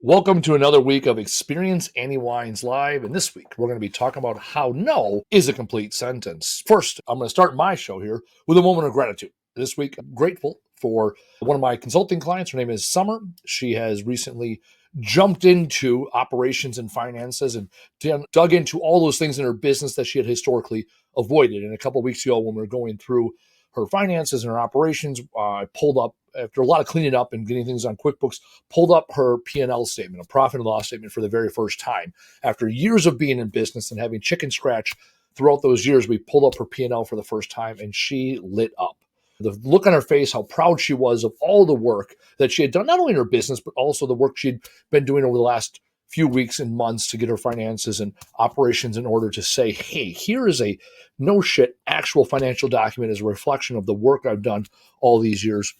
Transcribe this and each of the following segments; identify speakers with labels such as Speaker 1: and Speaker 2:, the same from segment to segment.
Speaker 1: Welcome to another week of Experience Annie Wines Live. And this week, we're going to be talking about how no is a complete sentence. First, I'm going to start my show here with a moment of gratitude. This week, I'm grateful for one of my consulting clients. Her name is Summer. She has recently jumped into operations and finances and dug into all those things in her business that she had historically avoided. And a couple of weeks ago, when we were going through her finances and her operations, I pulled up, after a lot of cleaning up and getting things on QuickBooks, pulled up her P&L statement, a profit and loss statement for the very first time. After years of being in business and having chicken scratch throughout those years, we pulled up her P&L for the first time, and she lit up. The look on her face, how proud she was of all the work that she had done, not only in her business, but also the work she'd been doing over the last few weeks and months to get her finances and operations in order to say, hey, here is a no shit actual financial document as a reflection of the work I've done all these years.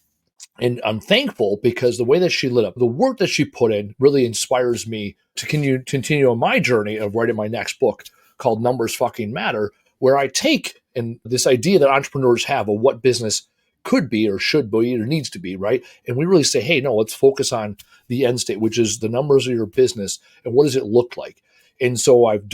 Speaker 1: And I'm thankful because the way that she lit up, the work that she put in really inspires me to continue on my journey of writing my next book called Numbers Fucking Matter, where I take and this idea that entrepreneurs have of what business could be or should be or needs to be, right? And we really say, hey, no, let's focus on the end state, which is the numbers of your business and what does it look like? And so I've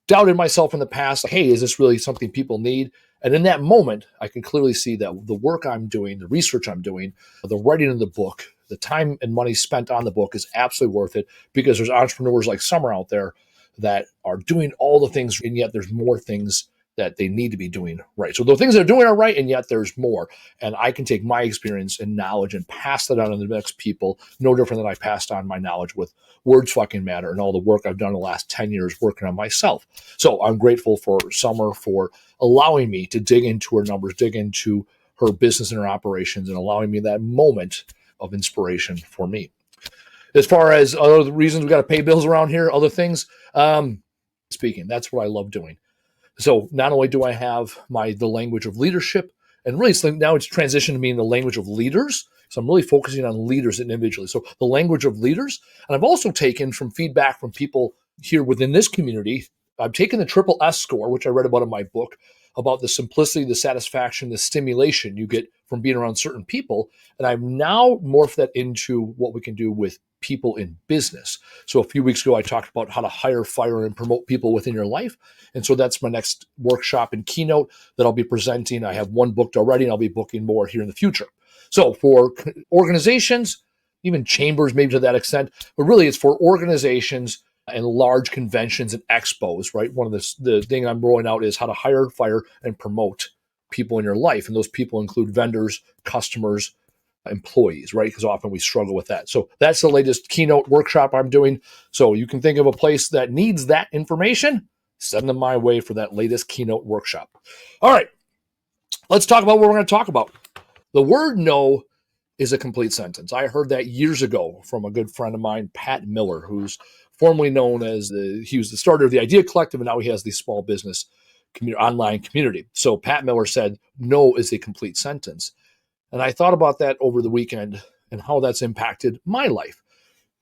Speaker 1: doubted myself in the past, hey, is this really something people need? And in that moment, I can clearly see that the work I'm doing, the research I'm doing, the writing of the book, the time and money spent on the book is absolutely worth it because there's entrepreneurs like Summer out there that are doing all the things, and yet there's more things that they need to be doing right. So the things they're doing are right, and yet there's more. And I can take my experience and knowledge and pass that on to the next people, no different than I passed on my knowledge with Words Fucking Matter and all the work I've done the last 10 years working on myself. So I'm grateful for Summer for allowing me to dig into her numbers, dig into her business and her operations, and allowing me that moment of inspiration for me. As far as other reasons we got to pay bills around here, other things, speaking, that's what I love doing. So not only do I have the language of leadership, and really now it's transitioned to being the language of leaders. So I'm really focusing on leaders individually. So the language of leaders. And I've also taken from feedback from people here within this community. I've taken the triple S score, which I read about in my book, about the simplicity, the satisfaction, the stimulation you get from being around certain people. And I've now morphed that into what we can do with people in business. So a few weeks ago, I talked about how to hire, fire, and promote people within your life. And so that's my next workshop and keynote that I'll be presenting. I have one booked already, and I'll be booking more here in the future. So for organizations, even chambers, maybe to that extent, but really it's for organizations and large conventions and expos, right? One of the thing I'm rolling out is how to hire, fire, and promote people in your life. And those people include vendors, customers, employees, right? Because often we struggle with that. So that's the latest keynote workshop I'm doing. So you can think of a place that needs that information, send them my way for that latest keynote workshop. All right, let's talk about what we're going to talk about. The word no is a complete sentence. I heard that years ago from a good friend of mine, Pat Miller, who's formerly known as he was the starter of the Idea Collective, and now he has the small business online community. So Pat Miller said, no is a complete sentence. And I thought about that over the weekend and how that's impacted my life.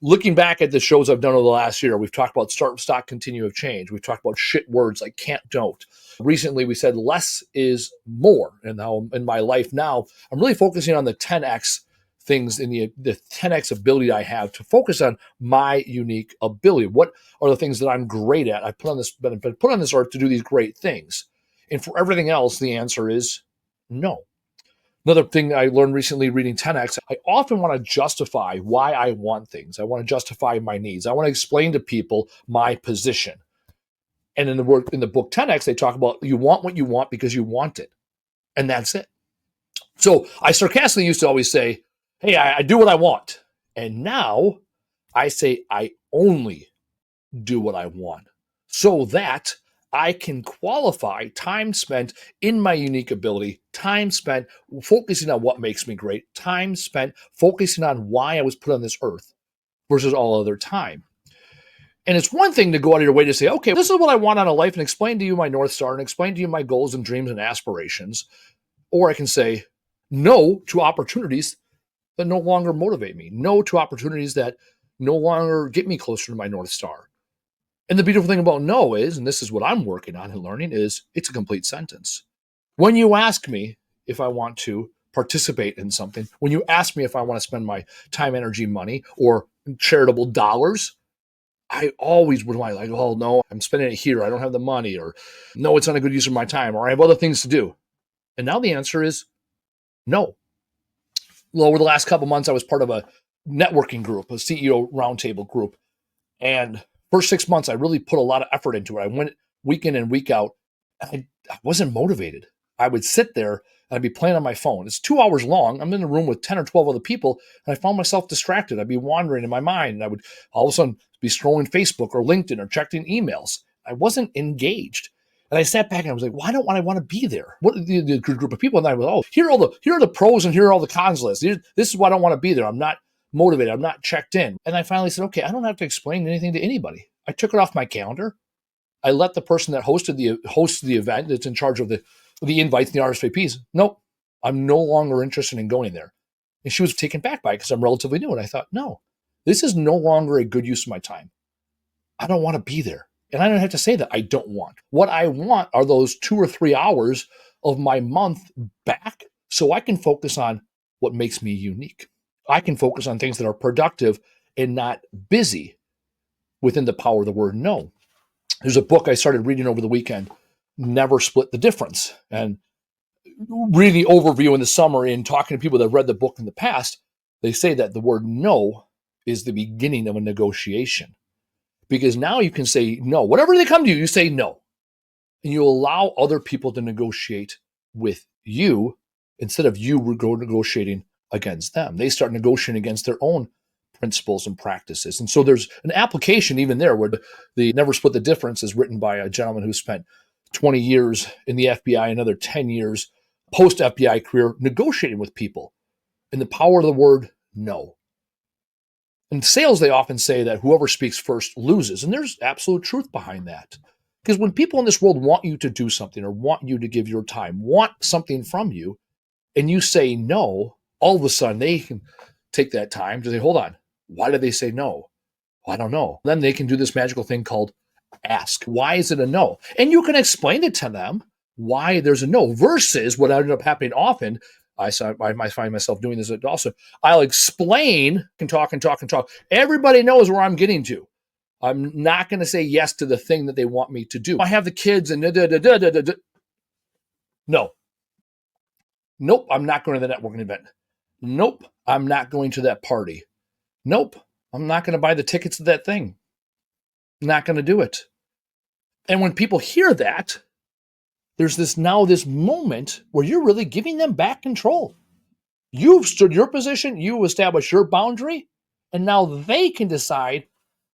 Speaker 1: Looking back at the shows I've done over the last year, we've talked about start, stop, continue of change. We've talked about shit words like can't, don't. Recently, we said less is more. And now in my life now, I'm really focusing on the 10X things in the 10X ability I have to focus on my unique ability. What are the things that I'm great at? I've been put on this earth to do these great things. And for everything else, the answer is no. Another thing I learned recently reading 10X, I often want to justify why I want things. I want to justify my needs. I want to explain to people my position. And in the book 10X, they talk about you want what you want because you want it. And that's it. So I sarcastically used to always say, hey, I do what I want. And now I say I only do what I want so that I can qualify time spent in my unique ability, time spent focusing on what makes me great, time spent focusing on why I was put on this earth versus all other time. And it's one thing to go out of your way to say, okay, this is what I want out of life and explain to you my North Star and explain to you my goals and dreams and aspirations. Or I can say no to opportunities that no longer motivate me, no to opportunities that no longer get me closer to my North Star. And the beautiful thing about no is, and this is what I'm working on and learning, is it's a complete sentence. When you ask me if I want to participate in something, when you ask me if I want to spend my time, energy, money, or charitable dollars, I always would like, oh no, I'm spending it here. I don't have the money, or no, it's not a good use of my time, or I have other things to do. And now the answer is no. Well, over the last couple months, I was part of a networking group, a CEO roundtable group. And first 6 months, I really put a lot of effort into it. I went week in and week out. I wasn't motivated. I would sit there and I'd be playing on my phone. It's 2 hours long. I'm in a room with 10 or 12 other people, and I found myself distracted. I'd be wandering in my mind, and I would all of a sudden be scrolling Facebook or LinkedIn or checking emails. I wasn't engaged. And I sat back and I was like, why don't I want to be there? What the group of people? And I was, oh, here are the pros and here are all the cons lists. This is why I don't want to be there. I'm not motivated. I'm not checked in. And I finally said, okay, I don't have to explain anything to anybody. I took it off my calendar. I let the person that hosted the event, that's in charge of the invites, the RSVPs. Nope, I'm no longer interested in going there. And she was taken back by it because I'm relatively new. And I thought, no, this is no longer a good use of my time. I don't want to be there. And I don't have to say that I don't want. What I want are those 2 or 3 hours of my month back so I can focus on what makes me unique. I can focus on things that are productive and not busy within the power of the word no. There's a book I started reading over the weekend, Never Split the Difference. And reading the overview in the summary and talking to people that have read the book in the past, they say that the word no is the beginning of a negotiation. Because now you can say no. Whatever they come to you, you say no. And you allow other people to negotiate with you instead of you negotiating against them. They start negotiating against their own principles and practices. And so there's an application even there where the Never Split the Difference is written by a gentleman who spent 20 years in the FBI, another 10 years post-FBI career negotiating with people. And the power of the word no. In sales, they often say that whoever speaks first loses. And there's absolute truth behind that. Because when people in this world want you to do something or want you to give your time, want something from you, and you say no, all of a sudden they can take that time to say, hold on, why did they say no? Well, I don't know. Then they can do this magical thing called ask. Why is it a no? And you can explain it to them why there's a no versus what ended up happening often. I might find myself doing this also. I'll explain and talk. Everybody knows where I'm getting to. I'm not going to say yes to the thing that they want me to do. I have the kids and no. Nope, I'm not going to the networking event. Nope, I'm not going to that party. Nope, I'm not going to buy the tickets to that thing. Not going to do it. And when people hear that, there's this moment where you're really giving them back control. You've stood your position, you established your boundary, and now they can decide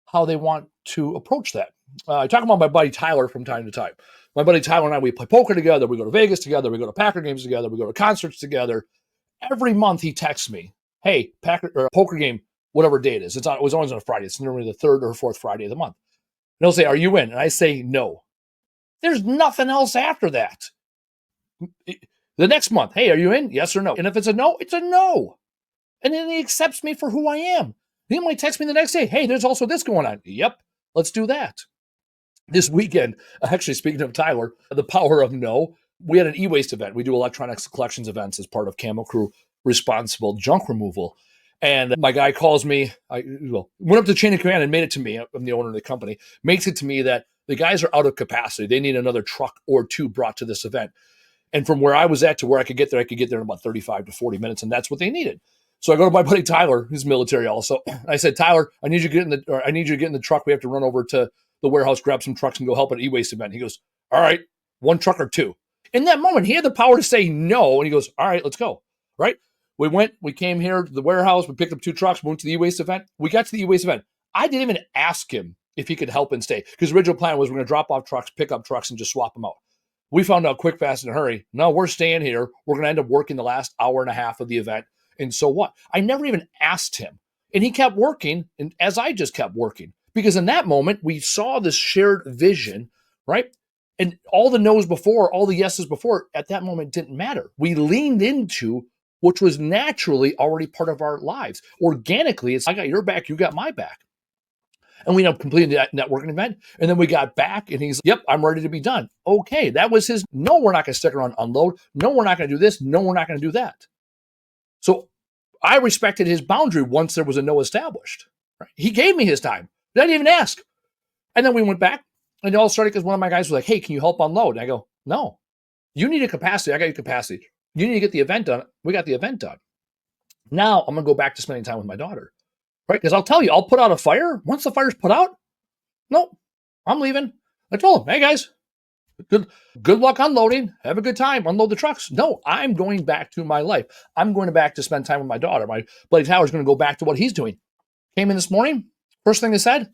Speaker 1: how they want to approach that. I talk about my buddy Tyler from time to time. My buddy Tyler and I, we play poker together, we go to Vegas together, we go to Packer games together, we go to concerts together. Every month he texts me, hey, poker game, whatever day it is. It was always on a Friday. It's normally the third or fourth Friday of the month. And he'll say, are you in? And I say, no. There's nothing else after that. The next month, hey, are you in? Yes or no? And if it's a no, it's a no. And then he accepts me for who I am. He might text me the next day, hey, there's also this going on. Yep, let's do that. This weekend, actually, speaking of Tyler, the power of no, we had an e-waste event. We do electronics collections events as part of Camel Crew Responsible Junk Removal. And my guy calls me, went up to chain of command and made it to me. I'm the owner of the company. Makes it to me that the guys are out of capacity. They need another truck or two brought to this event. And from where I was at to where I could get there in about 35 to 40 minutes. And that's what they needed. So I go to my buddy Tyler, who's military also. I said, Tyler, I need you to get in the truck. We have to run over to the warehouse, grab some trucks, and go help at an e-waste event. He goes, all right, one truck or two. In that moment, he had the power to say no. And he goes, all right, let's go. Right? We came here to the warehouse. We picked up two trucks, went to the e-waste event. We got to the e-waste event. I didn't even ask him if he could help and stay, because the original plan was we're going to drop off trucks, pick up trucks, and just swap them out. We found out quick, fast, in a hurry. No, we're staying here. We're going to end up working the last hour and a half of the event. And so what? I never even asked him. And he kept working, and as I just kept working. Because in that moment, we saw this shared vision, right? And all the no's before, all the yeses before, at that moment didn't matter. We leaned into which was naturally already part of our lives. Organically, it's I got your back, you got my back. And we completed that networking event. And then we got back and he's, yep, I'm ready to be done. Okay, that was his, no, we're not going to stick around and unload. No, we're not going to do this. No, we're not going to do that. So I respected his boundary once there was a no established, Right? He gave me his time. Didn't even ask. And then we went back, and it all started because one of my guys was like, hey, can you help unload? And I go, no. You need a capacity. I got your capacity. You need to get the event done. We got the event done. Now I'm going to go back to spending time with my daughter. Right? Because I'll tell you, I'll put out a fire. Once the fire's put out, no, I'm leaving. I told him, hey, guys, good luck unloading. Have a good time. Unload the trucks. No, I'm going back to my life. I'm going back to spend time with my daughter. My buddy Tyler's going to go back to what he's doing. Came in this morning. First thing they said,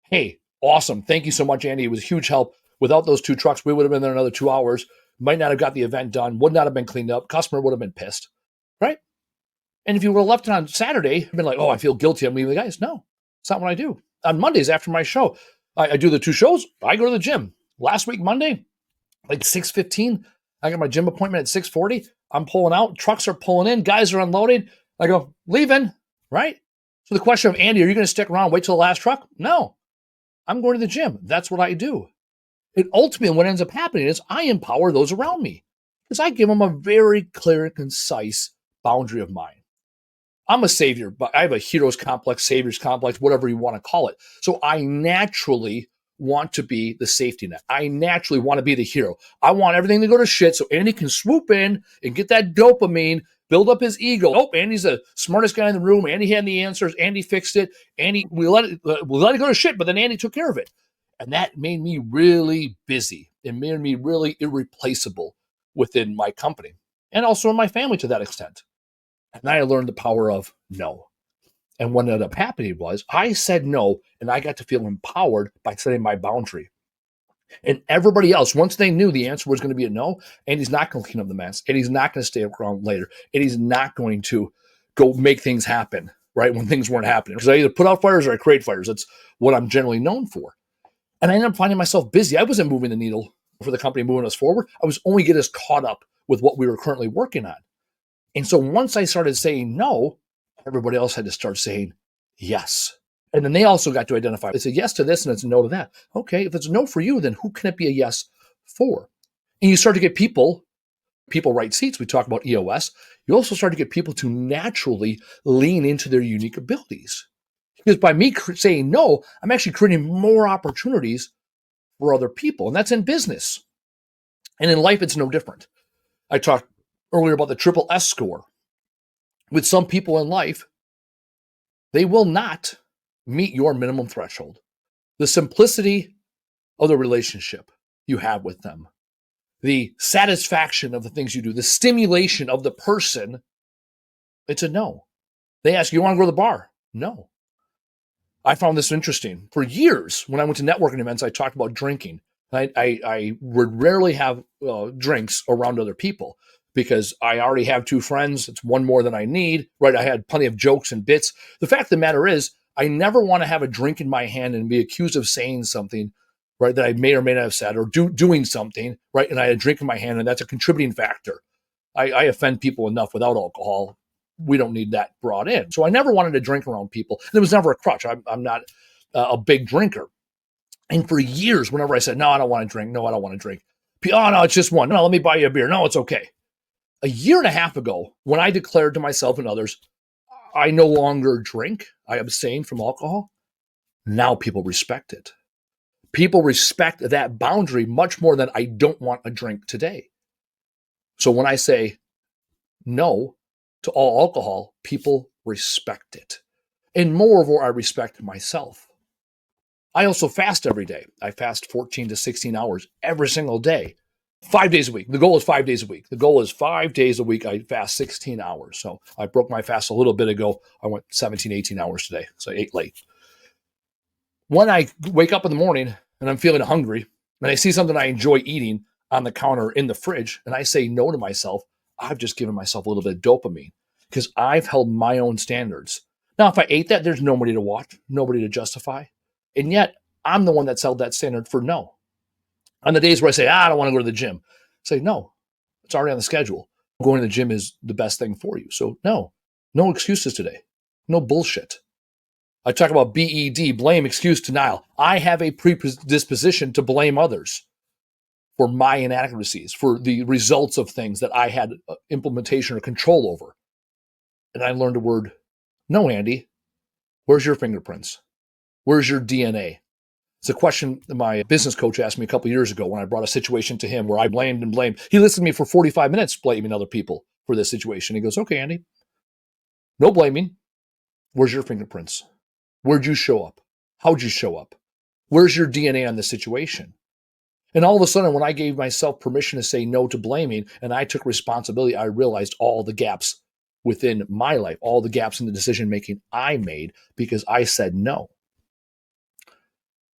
Speaker 1: hey, awesome. Thank you so much, Andy. It was a huge help. Without those 2 trucks, we would have been there another 2 hours. Might not have got the event done. Would not have been cleaned up. Customer would have been pissed. Right? And if you would have left it on Saturday, I've been like, oh, I feel guilty. I'm leaving the guys. No, it's not what I do. On Mondays after my show, I do the 2 shows. I go to the gym. Last week, Monday, like 6:15, I got my gym appointment at 6:40. I'm pulling out. Trucks are pulling in. Guys are unloading. I go, leaving, right? So the question of, Andy, are you going to stick around, wait till the last truck? No, I'm going to the gym. That's what I do. And ultimately, what ends up happening is I empower those around me because I give them a very clear and concise boundary of mine. I'm a savior, but I have a hero's complex, savior's complex, whatever you want to call it. So I naturally want to be the safety net. I naturally want to be the hero. I want everything to go to shit so Andy can swoop in and get that dopamine, build up his ego. Oh, Andy's the smartest guy in the room. Andy had the answers. Andy fixed it. Andy, we let it go to shit, but then Andy took care of it. And that made me really busy. It made me really irreplaceable within my company and also in my family to that extent. And then I learned the power of no. And what ended up happening was I said no, and I got to feel empowered by setting my boundary. And everybody else, once they knew the answer was going to be a no, and he's not going to clean up the mess, and he's not going to stay around later, and he's not going to go make things happen, right, when things weren't happening. Because I either put out fires or I create fires. That's what I'm generally known for. And I ended up finding myself busy. I wasn't moving the needle for the company, moving us forward. I was only getting us caught up with what we were currently working on. And so once I started saying no, everybody else had to start saying yes. And then they also got to identify. It's a yes to this and it's a no to that. Okay, if it's a no for you, then who can it be a yes for? And you start to get people write seats. We talk about EOS. You also start to get people to naturally lean into their unique abilities. Because by me saying no, I'm actually creating more opportunities for other people. And that's in business. And in life, it's no different. I talked earlier about the triple S score. With some people in life, they will not meet your minimum threshold. The simplicity of the relationship you have with them, the satisfaction of the things you do, the stimulation of the person, it's a no. They ask, you want to go to the bar? No. I found this interesting. For years, when I went to networking events, I talked about drinking. I would rarely have drinks around other people because I already have 2 friends. It's one more than I need, right? I had plenty of jokes and bits. The fact of the matter is, I never want to have a drink in my hand and be accused of saying something, right, that I may or may not have said or doing something, right? And I had a drink in my hand, and that's a contributing factor. I offend people enough without alcohol. We don't need that brought in. So I never wanted to drink around people. There was never a crutch. I'm not a big drinker. And for years, whenever I said, no, I don't want to drink. No, I don't want to drink. Oh, no, it's just one. No, let me buy you a beer. No, it's okay. A year and a half ago, when I declared to myself and others, I no longer drink, I abstain from alcohol, now people respect it. People respect that boundary much more than I don't want a drink today. So when I say no to all alcohol, people respect it. And moreover, I respect myself. I also fast every day. I fast 14 to 16 hours every single day, 5 days a week. The goal is 5 days a week. The goal is 5 days a week. I fast 16 hours. So I broke my fast a little bit ago. I went 17, 18 hours today. So I ate late. When I wake up in the morning and I'm feeling hungry and I see something I enjoy eating on the counter in the fridge and I say no to myself, I've just given myself a little bit of dopamine because I've held my own standards. Now, if I ate that, there's nobody to watch, nobody to justify. And yet I'm the one that's held that standard for no. On the days where I say, I don't want to go to the gym, say, no, it's already on the schedule. Going to the gym is the best thing for you. So no excuses today. No bullshit. I talk about BED, blame, excuse, denial. I have a predisposition to blame others for my inadequacies, for the results of things that I had implementation or control over. And I learned the word, no, Andy, Where's your fingerprints? Where's your DNA? It's a question that my business coach asked me a couple years ago when I brought a situation to him where I blamed and blamed. He listened to me for 45 minutes blaming other people for this situation. He goes, okay, Andy, no blaming. Where's your fingerprints? Where'd you show up? How'd you show up? Where's your DNA on this situation? And all of a sudden, when I gave myself permission to say no to blaming and I took responsibility, I realized all the gaps within my life, all the gaps in the decision making I made because I said no.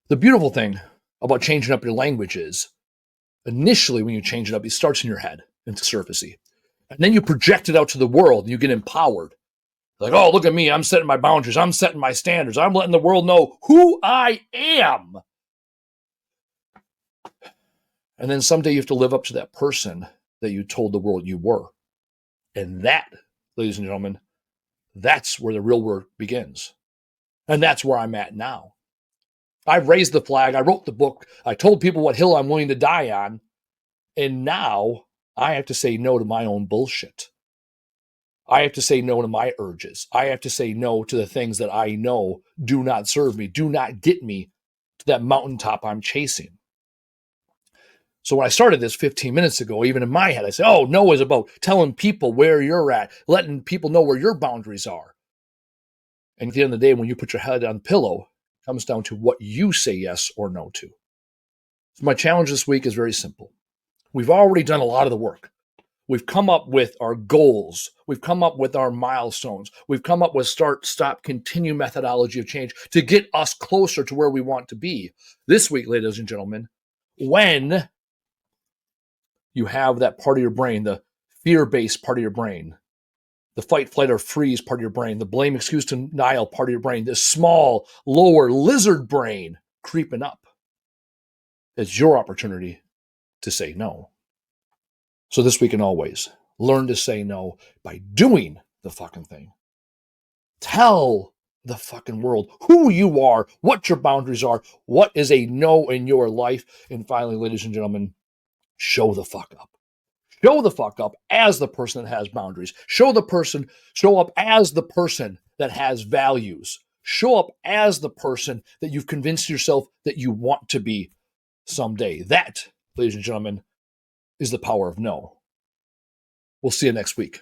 Speaker 1: The beautiful thing about changing up your language is initially when you change it up, it starts in your head and it's surfacey. And then you project it out to the world and you get empowered. Like, oh, look at me. I'm setting my boundaries. I'm setting my standards. I'm letting the world know who I am. And then someday you have to live up to that person that you told the world you were. And that, ladies and gentlemen, that's where the real work begins. And that's where I'm at now. I've raised the flag. I wrote the book. I told people what hill I'm willing to die on. And now I have to say no to my own bullshit. I have to say no to my urges. I have to say no to the things that I know do not serve me, do not get me to that mountaintop I'm chasing. So when I started this 15 minutes ago, even in my head, I said, oh, no is about telling people where you're at, letting people know where your boundaries are. And at the end of the day, when you put your head on the pillow, it comes down to what you say yes or no to. So my challenge this week is very simple. We've already done a lot of the work. We've come up with our goals. We've come up with our milestones. We've come up with start, stop, continue methodology of change to get us closer to where we want to be. This week, ladies and gentlemen, when you have that part of your brain, the fear-based part of your brain, the fight, flight, or freeze part of your brain, the blame, excuse, denial part of your brain, this small, lower lizard brain creeping up, it's your opportunity to say no. So this week and always, learn to say no by doing the fucking thing. Tell the fucking world who you are, what your boundaries are, what is a no in your life. And finally, ladies and gentlemen, show the fuck up. Show the fuck up as the person that has boundaries. Show up as the person that has values. Show up as the person that you've convinced yourself that you want to be someday. That, ladies and gentlemen, is the power of no. We'll see you next week.